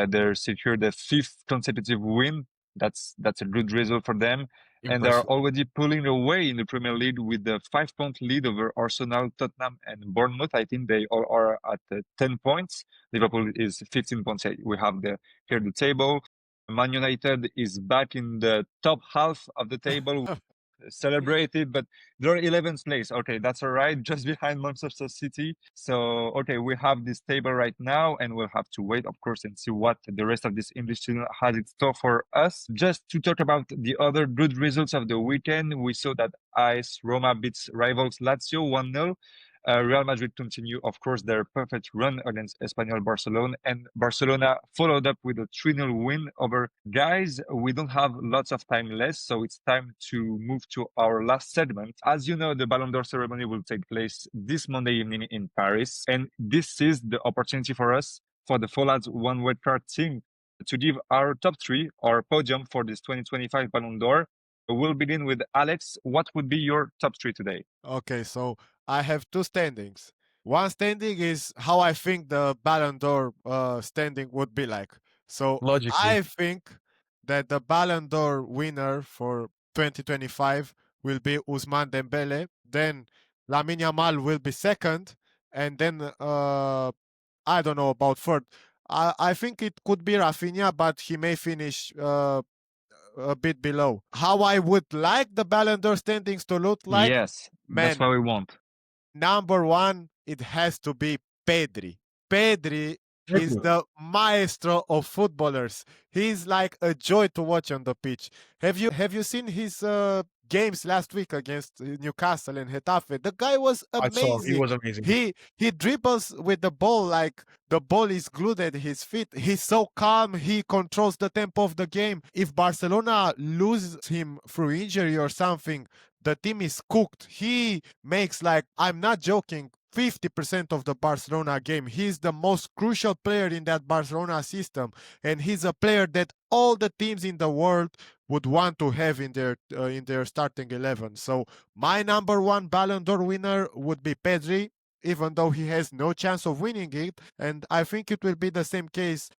They secured the 5th consecutive win. That's a good result for them. And they are Impressive. already pulling away in the Premier League with the 5-point lead over Arsenal, Tottenham, and Bournemouth. I think they all are at 10 points. Liverpool is 15 points. We have here the table. Man United is back in the top half of the table celebrated, but they're 11th place. Okay, that's all right, just behind Manchester City. So, okay, we have this table right now, and we'll have to wait, of course, and see what the rest of this English season has in store for us. Just to talk about the other good results of the weekend, we saw that AS Roma beats rivals Lazio 1-0. Real Madrid continue, of course, their perfect run against Espanyol Barcelona, and Barcelona followed up with a 3-0 win over. Guys, we don't have lots of time left, so it's time to move to our last segment. As you know, the Ballon d'Or ceremony will take place this Monday evening in Paris, and this is the opportunity for us, for the Follad's One Red Card team, to give our top three, our podium for this 2025 Ballon d'Or. We'll begin with Alex. What would be your top three today? Okay, so I have two standings. One standing is how I think the Ballon d'Or standing would be like. So Logically. I think that the Ballon d'Or winner for 2025 will be Ousmane Dembele. Then Lamine Yamal will be second, and then I don't know about third. I think it could be Rafinha, but he may finish a bit below. How I would like the Ballon d'Or standings to look like? Yes, that's Man, what we want. number one, it has to be Pedri. Pedri is the maestro of footballers. He's like a joy to watch on the pitch. Have you seen his games last week against Newcastle and Getafe? The guy was I saw. He amazing. was amazing. He dribbles with the ball like the ball is glued at his feet. He's so calm. He controls the tempo of the game. If Barcelona loses him through injury or something, the team is cooked. He makes, like, I'm not joking, 50% of the Barcelona game. He's the most crucial player in that Barcelona system, and he's a player that all the teams in the world would want to have in their starting 11. So my number one Ballon d'Or winner would be Pedri, even though he has no chance of winning it, and I think it will be the same case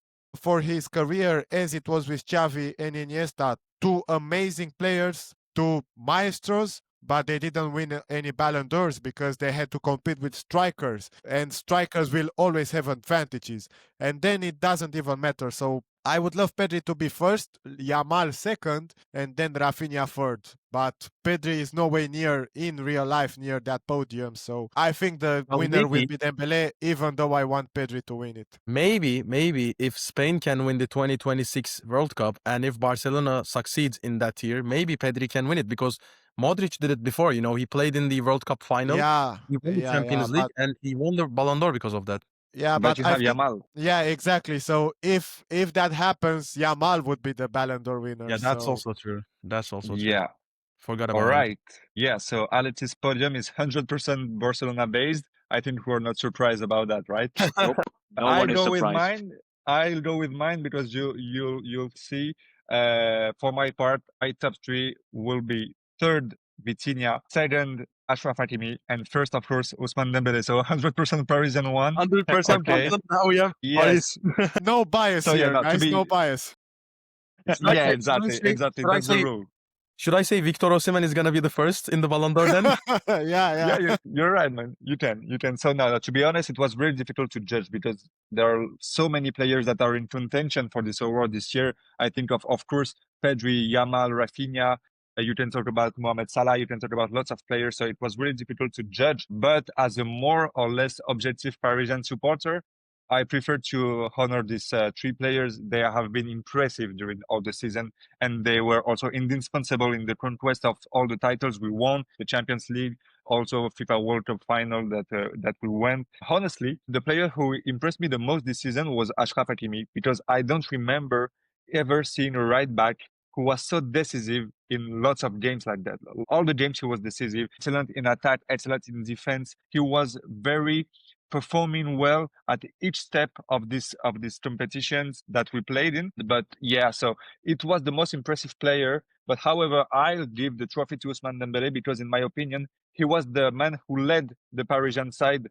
for his career as it was with Xavi and Iniesta. Two amazing players, two maestros, but they didn't win any Ballon d'Ors because they had to compete with strikers, and strikers will always have advantages, and then it doesn't even matter. So I would love Pedri to be first, Yamal second, and then Rafinha third. But Pedri is no way near, in real life, near that podium. So I think the Well, winner will maybe- be Dembele, even though I want Pedri to win it. Maybe if Spain can win the 2026 World Cup, and if Barcelona succeeds in that year, maybe Pedri can win it, because Modric did it before. You know, he played in the World Cup final, Yeah, he won the Champions League, and he won the Ballon d'Or because of that. yeah, But but you I have think, Yamal. yeah, exactly. So if that happens, Yamal would be the Ballon d'Or winner. Yeah, that's so. also true. That's also true. Yeah. Forgot All about it. right. Yeah. So Alex's podium is 100% Barcelona based. I think we're not surprised about that, right? Nope. No I'll one is go with surprised. mine. I'll go with mine because you'll see. For my part, my top three will be third Vitinha, second Ashraf Hakimi, and first, of course, Ousmane Dembele. So 100% Parisian one. 100% Okay. Now we have Yes. No bias So, yeah, here, no, to guys. be- No bias. Yeah, exactly. Exactly. should I That's the say- rule. Should I say Victor Osimhen is gonna be the first in the Ballon d'Or then? Yeah. You're right, man. You can. So now, to be honest, it was very difficult to judge because there are so many players that are in contention for this award this year. I think of course, Pedri, Yamal, Rafinha. You can talk about Mohamed Salah. You can talk about lots of players. So it was really difficult to judge. But as a more or less objective Parisian supporter, I prefer to honor these three players. They have been impressive during all the season, and they were also indispensable in the conquest of all the titles we won, the Champions League, also FIFA World Cup final that we won. Honestly, the player who impressed me the most this season was Ashraf Hakimi, because I don't remember ever seeing a right back who was so decisive in lots of games like that. All the games he was decisive, excellent in attack, excellent in defense. He was very performing well at each step of these competitions that we played in. But yeah, so it was the most impressive player. But however, I'll give the trophy to Ousmane Dembele because, in my opinion, he was the man who led the Parisian side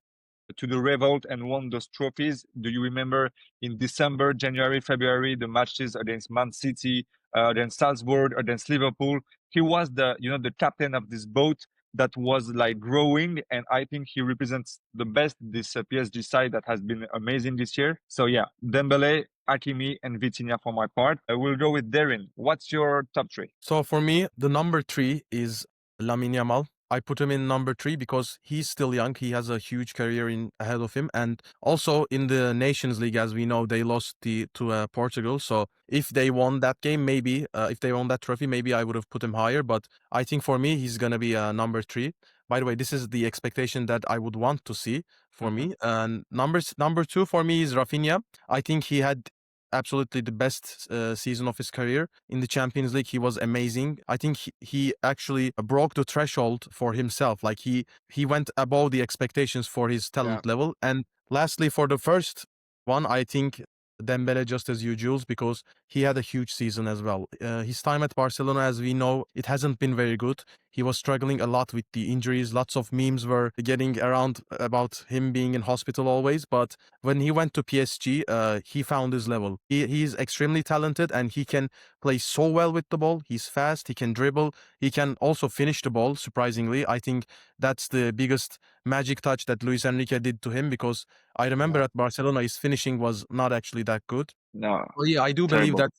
to the revolt and won those trophies. Do you remember in December, January, February, the matches against Man City, against Salzburg, against Liverpool? He was the captain of this boat that was like growing, and I think he represents the best this PSG side that has been amazing this year. So yeah, Dembele, Hakimi, and Vitinha for my part. I will go with Darren. What's your top three? So for me, the number 3 is Lamine Yamal. I put him in number 3 because he's still young. He has a huge career ahead of him, and also in the Nations League, as we know, they lost to Portugal. So if they won that game, maybe if they won that trophy, maybe I would have put him higher. But I think for me, he's gonna be number 3. By the way, this is the expectation that I would want to see for me. And number 2 for me is Rafinha. I think he had absolutely the best season of his career in the Champions League. He was amazing. I think he actually broke the threshold for himself. Like he went above the expectations for his talent level. And lastly, for the first one, I think Dembele, just as you, Jules, because he had a huge season as well. His time at Barcelona, as we know, it hasn't been very good. He was struggling a lot with the injuries. Lots of memes were getting around about him being in hospital always. But when he went to PSG, he found his level. He's extremely talented and he can play so well with the ball. He's fast. He can dribble. He can also finish the ball, surprisingly. I think that's the biggest magic touch that Luis Enrique did to him, because I remember at Barcelona, his finishing was not actually that good. No, Well, yeah, I do believe terrible. that.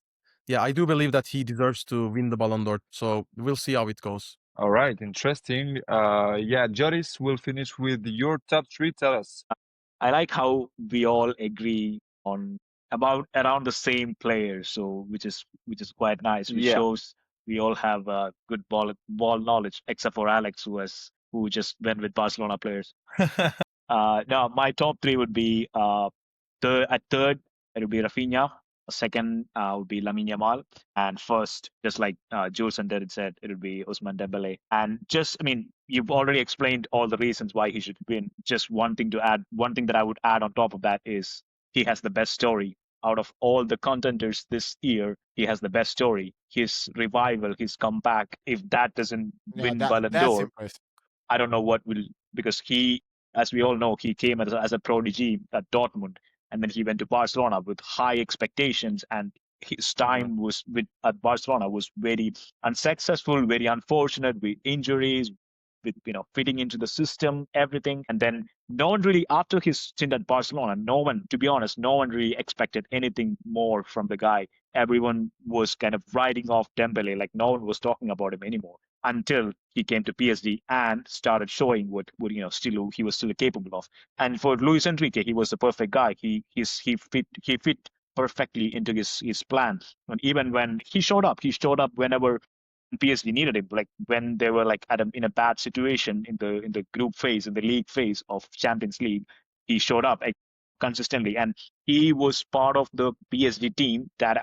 Yeah, I do believe that he deserves to win the Ballon d'Or. So we'll see how it goes. All right, interesting. Yeah, Joris will finish with your top 3. Tell us. I like how we all agree on about around the same player, so which is quite nice. Which Yeah. shows we all have good ball knowledge, except for Alex, who just went with Barcelona players. Now my top 3 would be at third it would be Rafinha. Second would be Lamine Yamal, and first, just like Jules and Derek said, it would be Ousmane Dembele. And just, I mean, you've already explained all the reasons why he should win. Just one thing to add, one thing that I would add on top of that is he has the best story out of all the contenders this year. He has the best story. His revival, his comeback. If that doesn't win Ballon that's d'Or, impressive. I don't know what will, because he, as we all know, he came as a prodigy at Dortmund, and then he went to Barcelona with high expectations, and his time was with at Barcelona was very unsuccessful, very unfortunate with injuries, with fitting into the system, everything, and then no one really after his stint at Barcelona, no one, to be honest, no one really expected anything more from the guy. Everyone was kind of writing off Dembele, like no one was talking about him anymore until he came to PSG and started showing what still he was still capable of. And for Luis Enrique, he was the perfect guy. He fit perfectly into his plan. And even when he showed up whenever PSG needed him. Like when they were like in a bad situation in the group phase, in the league phase of Champions League, he showed up consistently, and he was part of the PSG team that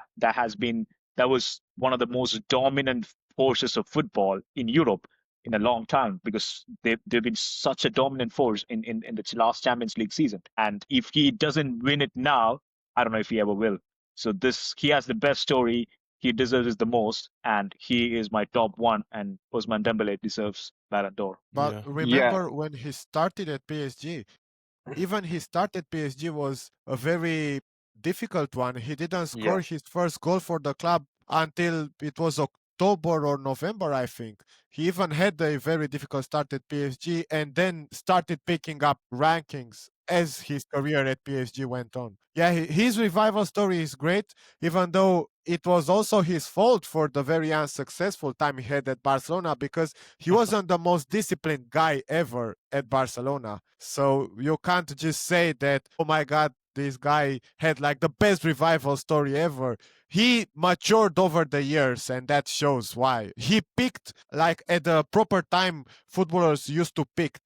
was one of the most dominant forces of football in Europe in a long time, because they've been such a dominant force in the last Champions League season. And if he doesn't win it now, I don't know if he ever will. So he has the best story. He deserves it the most, and he is my top one. And Ousmane Dembele deserves Ballon d'Or. But Yeah. Yeah. remember when he started at PSG, even his start at PSG was a very difficult one. He didn't score Yeah. his first goal for the club until it was October or November, I think. He even had a very difficult start at PSG and then started picking up rankings as his career at PSG went on. Yeah, his revival story is great, even though it was also his fault for the very unsuccessful time he had at Barcelona, because he wasn't the most disciplined guy ever at Barcelona. So you can't just say that, oh my God, this guy had like the best revival story ever. He matured over the years, and that shows why. He picked like at the proper time footballers used to pick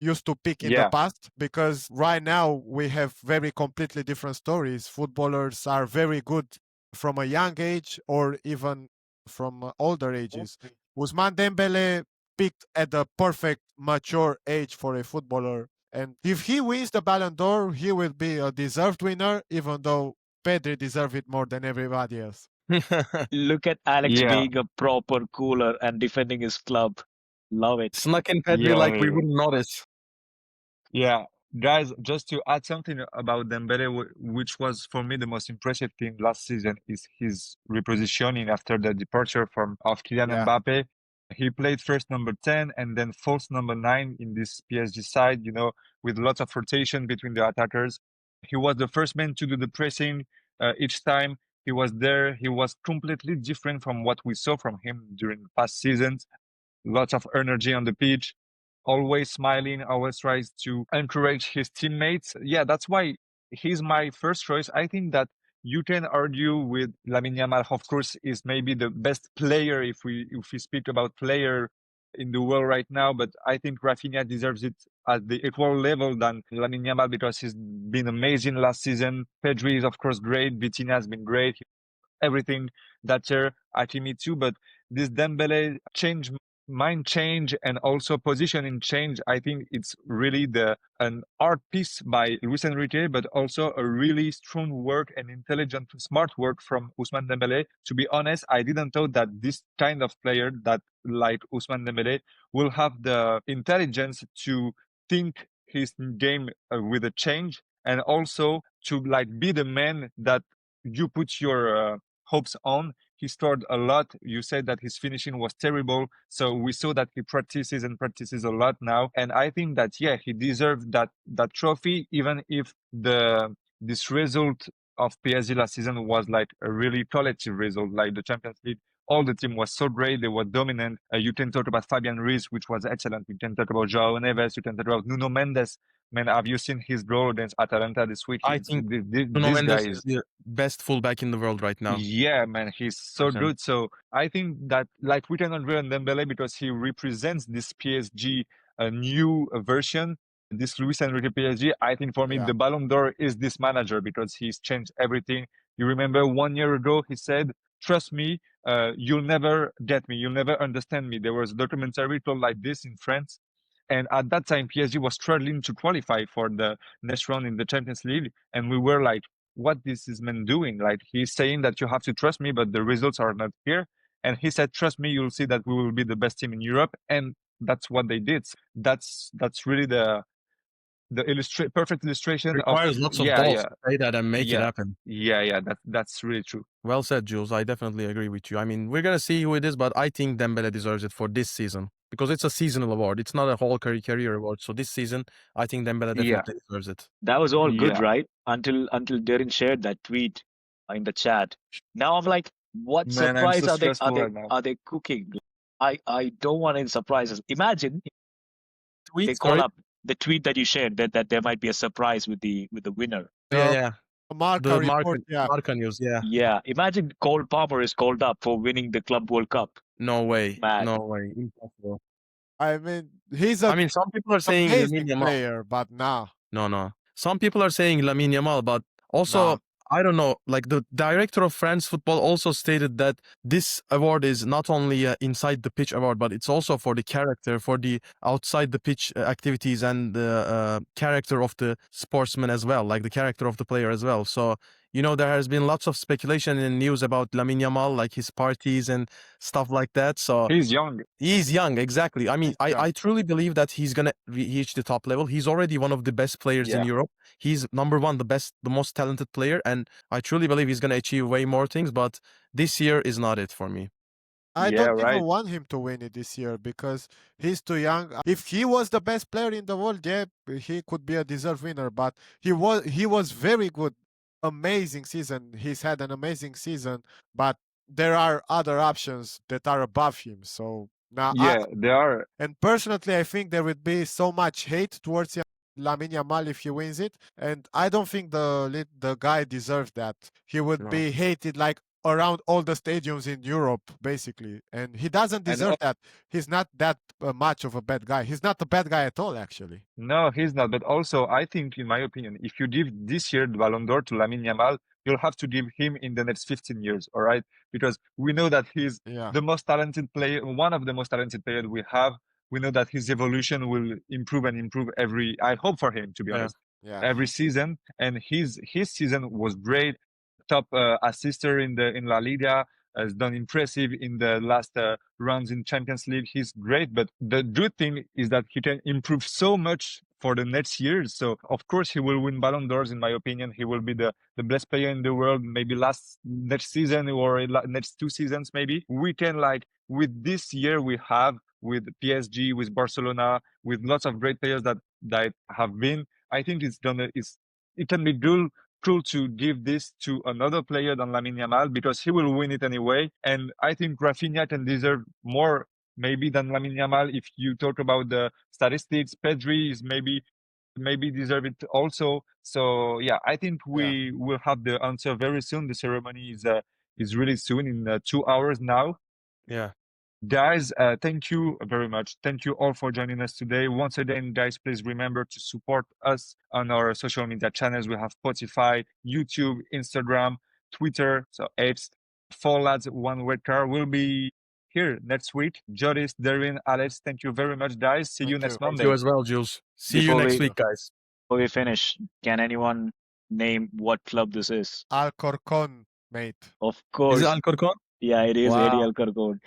in the Yeah. past, because right now we have very completely different stories. Footballers are very good from a young age or even from older ages. Ousmane Dembele picked at the perfect mature age for a footballer. And if he wins the Ballon d'Or, he will be a deserved winner, even though Pedri deserves it more than everybody else. Look at Alex Yeah. being a proper cooler and defending his club. Love it. Snuck in Pedri like we Yeah. wouldn't notice. Yeah, guys, just to add something about Dembele, which was for me the most impressive thing last season, is his repositioning after the departure of Kylian Yeah. Mbappe. He played first number 10 and then false number 9 in this PSG side, with lots of rotation between the attackers. He was the first man to do the pressing each time he was there. He was completely different from what we saw from him during past seasons. lots of energy on the pitch, always smiling, always tries to encourage his teammates. Yeah, that's why he's my first choice. I think that you can argue with Lamine Yamal, of course, is maybe the best player if we speak about player in the world right now, but I think Rafinha deserves it at the equal level than Lamine Yamal because he's been amazing last season. Pedri is of course great. Vitinha has been great. Everything that year, Hakimi too, but this Dembele mind change and also positioning change, I think it's really an art piece by Luis Enrique, but also a really strong work and intelligent, smart work from Ousmane Dembele. To be honest, I didn't thought that this kind of player that like Ousmane Dembele will have the intelligence to think his game with a change and also to like be the man that you put your hopes on. He scored a lot. You said that his finishing was terrible. So we saw that he practices and practices a lot now. And I think that, yeah, he deserved that trophy, even if this result of PSG last season was like a really collective result, like the Champions League. All the team was so great. They were dominant. You can talk about Fabian Ruiz, which was excellent. You can talk about Joao Neves. You can talk about Nuno Mendes. Man, have you seen his goal against Atalanta this week? I think Nuno This guy Mendes is is the best fullback in the world right now. yeah, man, he's so For sure. good. So I think that like we cannot agree on Dembele because he represents this PSG new version, this Luis Enrique PSG. I think for me Yeah. the Ballon d'Or is this manager because he's changed everything. You remember 1 year ago he said, "Trust me, you'll never get me, you'll never understand me." There was a documentary told like this in France. And at that time, PSG was struggling to qualify for the next round in the Champions League. And we were like, what this is man doing? Like he's saying that you have to trust me, but the results are not here. And he said, trust me, you'll see that we will be the best team in Europe. And that's what they did. That's really the perfect illustration of Requires lots of balls to say that and make it happen. Yeah, that's really true. Well said, Jules. I definitely agree with you. I mean, we're gonna see who it is, but I think Dembele deserves it for this season because it's a seasonal award. It's not a whole career award. So this season, I think Dembele definitely deserves it. That was all good, Yeah. right? Until Darren shared that tweet in the chat. Now I'm like, what Man, I'm surprise so are they stressful right now. are they cooking? I don't want any surprises. Imagine they Tweet, call sorry. up the tweet that you shared that there might be a surprise with the winner. Yeah. Marca The report, yeah. Marca news, yeah. Yeah, imagine Cole Palmer is called up for winning the Club World Cup. No way. Mad. No way. Impossible. I mean, he's I mean, some people are saying amazing Lamine Yamal. player, but nah. No. Some people are saying Lamine Yamal, but also, Nah. I don't know, like the director of France football also stated that this award is not only inside the pitch award, but it's also for the character, for the outside the pitch activities and the character of the sportsman as well, like the character of the player as well. So, you know, there has been lots of speculation and news about Lamine Yamal, like his parties and stuff like that. So He's young. he's young, exactly. I mean, He's young. I truly believe that he's gonna reach the top level. He's already one of the best players in Yeah. Europe. He's number one, the most talented player, and I truly believe he's gonna achieve way more things. But this year is not it for me. I Yeah, don't right. even want him to win it this year because he's too young. If he was the best player in the world, yeah, he could be a deserved winner. But he was very good, amazing season. He's had an amazing season, but there are other options that are above him. So now, Yeah, there are. and personally, I think there would be so much hate towards Lamine Yamal if he wins it, and I don't think the guy deserves that. He would No. be hated like around all the stadiums in Europe, basically, and he doesn't deserve that. He's not that much of a bad guy. He's not a bad guy at all, actually. No, he's not. But also, I think, in my opinion, if you give this year the Ballon d'Or to Lamine Yamal, you'll have to give him in the next 15 years, all right? Because we know that he's Yeah. the most talented player, one of the most talented players we have. We know that his evolution will improve and improve I hope for him, to be honest, Yeah. every season. And his season was great. Top assister in La Liga, has done impressive in the last rounds in Champions League. He's great, but the good thing is that he can improve so much for the next years. So of course he will win Ballon d'Ors. In my opinion, he will be the best player in the world. Maybe next season or next 2 seasons, maybe we can like with this year we have with PSG, with Barcelona, with lots of great players that have been. I think it can be cool to give this to another player than Lamine Yamal because he will win it anyway. And I think Rafinha can deserve more maybe than Lamine Yamal. If you talk about the statistics, Pedri is maybe deserve it also. So yeah, I think we will have the answer very soon. The ceremony is really soon in 2 hours now. Yeah. Guys, thank you very much. Thank you all for joining us today. Once again, guys, please remember to support us on our social media channels. We have Spotify, YouTube, Instagram, Twitter. So apes, 4 lads, 1 red car. We'll be here next week. Joris, Darwin, Alex, thank you very much, guys. See you Thank next you. Thank Monday. you as well, Jules. See you Before next we- week, guys. Before we finish, can anyone name what club this is? Alcorcon, mate. Of Is course. it Alcorcon? Yeah, it is Eddie Wow. Alcorcón.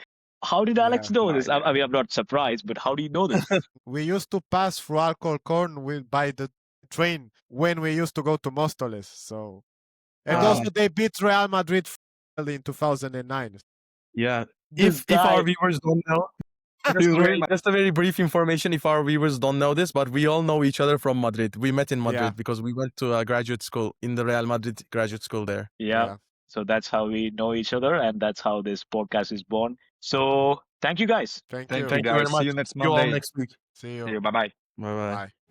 How did Alex know this? Yeah. I mean, I'm not surprised, but how do you know this? We used to pass through Alcorcon by the train when we used to go to Móstoles. So, and Ah. also they beat Real Madrid in 2009. Yeah. This If our guy- viewers don't know, Just just a very brief information. If our viewers don't know this, but we all know each other from Madrid. We met in Madrid Yeah. because we went to a graduate school in the Real Madrid graduate school there. Yeah. So that's how we know each other, and that's how this podcast is born. So thank you guys. Thank Thank you. you, Thank you very guys. much. See you next See you all Monday. next week. See you. See you. Bye bye. Bye bye. Bye.